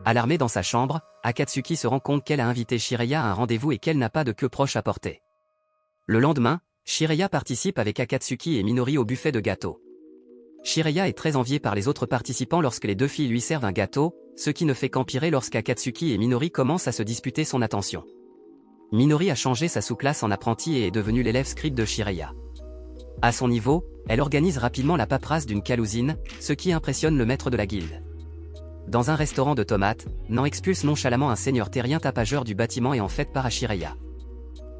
Alarmée dans sa chambre, Akatsuki se rend compte qu'elle a invité Shiraya à un rendez-vous et qu'elle n'a pas de queue proche à porter. Le lendemain, Shiraya participe avec Akatsuki et Minori au buffet de gâteaux. Shiraya est très enviée par les autres participants lorsque les deux filles lui servent un gâteau, ce qui ne fait qu'empirer lorsqu'Akatsuki et Minori commencent à se disputer son attention. Minori a changé sa sous-classe en apprenti et est devenue l'élève scribe de Shiraya. À son niveau, elle organise rapidement la paperasse d'une calousine, ce qui impressionne le maître de la guilde. Dans un restaurant de tomates, Nan expulse nonchalamment un seigneur terrien tapageur du bâtiment et en fait part à Shiraya.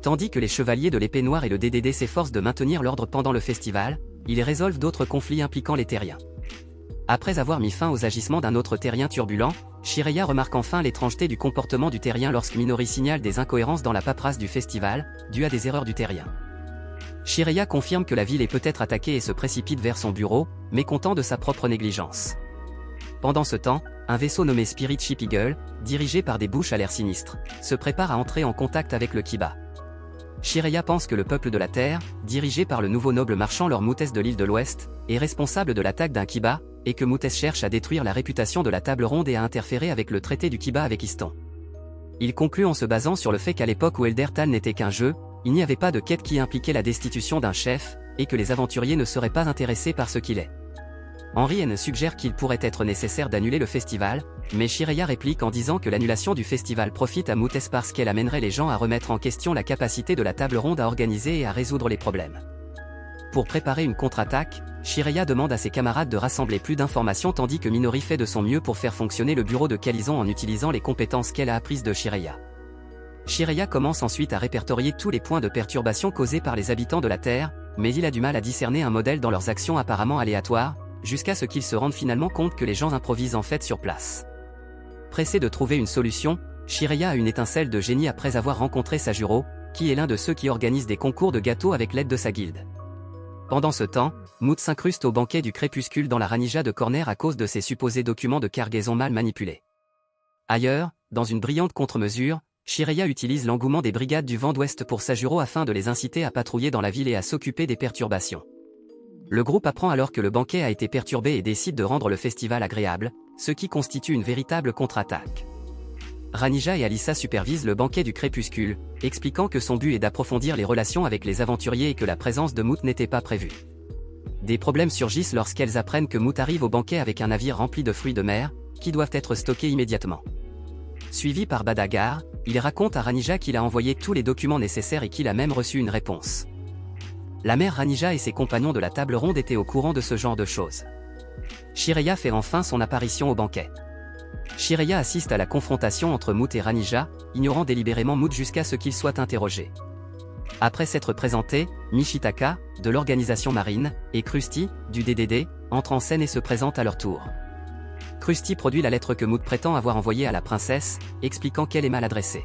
Tandis que les chevaliers de l'épée noire et le DDD s'efforcent de maintenir l'ordre pendant le festival, ils résolvent d'autres conflits impliquant les terriens. Après avoir mis fin aux agissements d'un autre terrien turbulent, Shiraya remarque enfin l'étrangeté du comportement du terrien lorsque Minori signale des incohérences dans la paperasse du festival, dues à des erreurs du terrien. Shiraya confirme que la ville est peut-être attaquée et se précipite vers son bureau, mécontent de sa propre négligence. Pendant ce temps, un vaisseau nommé Spirit Ship Eagle, dirigé par des bouches à l'air sinistre, se prépare à entrer en contact avec le Kiba. Shiraya pense que le peuple de la Terre, dirigé par le nouveau noble marchand Lord Moutès de l'île de l'Ouest, est responsable de l'attaque d'un Kiba, et que Moutès cherche à détruire la réputation de la table ronde et à interférer avec le traité du Kiba avec Iston. Il conclut en se basant sur le fait qu'à l'époque où Elder Tal n'était qu'un jeu, il n'y avait pas de quête qui impliquait la destitution d'un chef, et que les aventuriers ne seraient pas intéressés par ce qu'il est. Henry N suggère qu'il pourrait être nécessaire d'annuler le festival, mais Shiraya réplique en disant que l'annulation du festival profite à Moot parce qu'elle amènerait les gens à remettre en question la capacité de la table ronde à organiser et à résoudre les problèmes. Pour préparer une contre-attaque, Shiraya demande à ses camarades de rassembler plus d'informations tandis que Minori fait de son mieux pour faire fonctionner le bureau de Calizon en utilisant les compétences qu'elle a apprises de Shiraya. Shiraya commence ensuite à répertorier tous les points de perturbation causés par les habitants de la Terre, mais il a du mal à discerner un modèle dans leurs actions apparemment aléatoires, jusqu'à ce qu'ils se rendent finalement compte que les gens improvisent en fait sur place. Pressé de trouver une solution, Shiraya a une étincelle de génie après avoir rencontré Sajuro, qui est l'un de ceux qui organisent des concours de gâteaux avec l'aide de sa guilde. Pendant ce temps, Moot s'incruste au banquet du crépuscule dans la Ranija de Corner à cause de ses supposés documents de cargaison mal manipulés. Ailleurs, dans une brillante contre-mesure, Shiraya utilise l'engouement des brigades du vent d'ouest pour Sajuro afin de les inciter à patrouiller dans la ville et à s'occuper des perturbations. Le groupe apprend alors que le banquet a été perturbé et décide de rendre le festival agréable, ce qui constitue une véritable contre-attaque. Ranija et Alissa supervisent le banquet du crépuscule, expliquant que son but est d'approfondir les relations avec les aventuriers et que la présence de Moot n'était pas prévue. Des problèmes surgissent lorsqu'elles apprennent que Moot arrive au banquet avec un navire rempli de fruits de mer, qui doivent être stockés immédiatement. Suivi par Badagar, il raconte à Ranija qu'il a envoyé tous les documents nécessaires et qu'il a même reçu une réponse. La mère Ranija et ses compagnons de la table ronde étaient au courant de ce genre de choses. Shiraya fait enfin son apparition au banquet. Shiraya assiste à la confrontation entre Moot et Ranija, ignorant délibérément Moot jusqu'à ce qu'il soit interrogé. Après s'être présenté, Mishitaka, de l'organisation marine, et Krusty, du DDD, entrent en scène et se présentent à leur tour. Krusty produit la lettre que Moot prétend avoir envoyée à la princesse, expliquant qu'elle est mal adressée.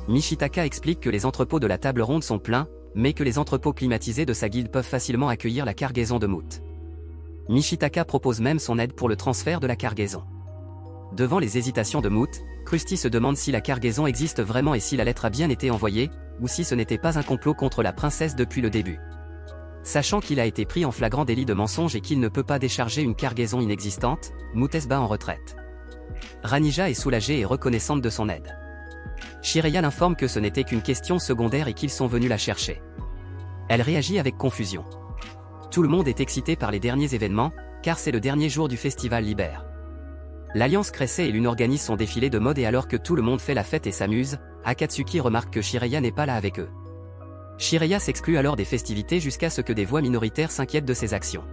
Mishitaka explique que les entrepôts de la table ronde sont pleins, mais que les entrepôts climatisés de sa guilde peuvent facilement accueillir la cargaison de Moot. Mishitaka propose même son aide pour le transfert de la cargaison. Devant les hésitations de Moot, Krusty se demande si la cargaison existe vraiment et si la lettre a bien été envoyée, ou si ce n'était pas un complot contre la princesse depuis le début. Sachant qu'il a été pris en flagrant délit de mensonge et qu'il ne peut pas décharger une cargaison inexistante, Moot se bat en retraite. Ranija est soulagée et reconnaissante de son aide. Shiraya l'informe que ce n'était qu'une question secondaire et qu'ils sont venus la chercher. Elle réagit avec confusion. Tout le monde est excité par les derniers événements, car c'est le dernier jour du festival Libère. L'Alliance Cressé et Lune organisent son défilé de mode et alors que tout le monde fait la fête et s'amuse, Akatsuki remarque que Shiraya n'est pas là avec eux. Shiraya s'exclut alors des festivités jusqu'à ce que des voix minoritaires s'inquiètent de ses actions.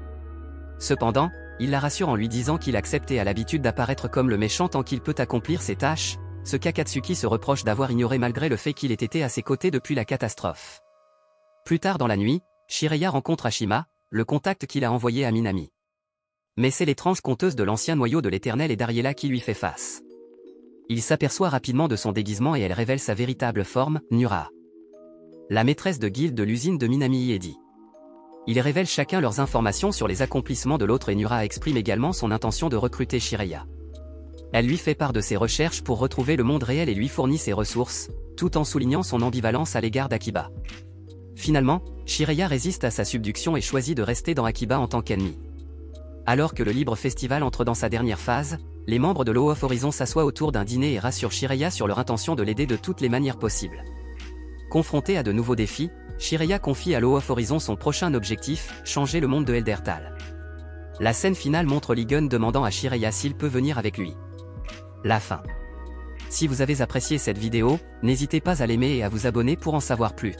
Cependant, il la rassure en lui disant qu'il accepte et a l'habitude d'apparaître comme le méchant tant qu'il peut accomplir ses tâches, ce qu'Akatsuki se reproche d'avoir ignoré malgré le fait qu'il ait été à ses côtés depuis la catastrophe. Plus tard dans la nuit, Shiraya rencontre Ashima, le contact qu'il a envoyé à Minami. Mais c'est l'étrange conteuse de l'ancien noyau de l'Éternel et d'Ariela qui lui fait face. Il s'aperçoit rapidement de son déguisement et elle révèle sa véritable forme, Nura. La maîtresse de guilde de l'usine de Minami Iedi. Ils révèlent chacun leurs informations sur les accomplissements de l'autre et Nura exprime également son intention de recruter Shiraya. Elle lui fait part de ses recherches pour retrouver le monde réel et lui fournit ses ressources, tout en soulignant son ambivalence à l'égard d'Akiba. Finalement, Shiraya résiste à sa subduction et choisit de rester dans Akiba en tant qu'ennemi. Alors que le Libre Festival entre dans sa dernière phase, les membres de l'O of Horizon s'assoient autour d'un dîner et rassurent Shiraya sur leur intention de l'aider de toutes les manières possibles. Confronté à de nouveaux défis, Shiraya confie à l'O of Horizon son prochain objectif, changer le monde de Eldertal. La scène finale montre Ligun demandant à Shiraya s'il peut venir avec lui. La fin. Si vous avez apprécié cette vidéo, n'hésitez pas à l'aimer et à vous abonner pour en savoir plus.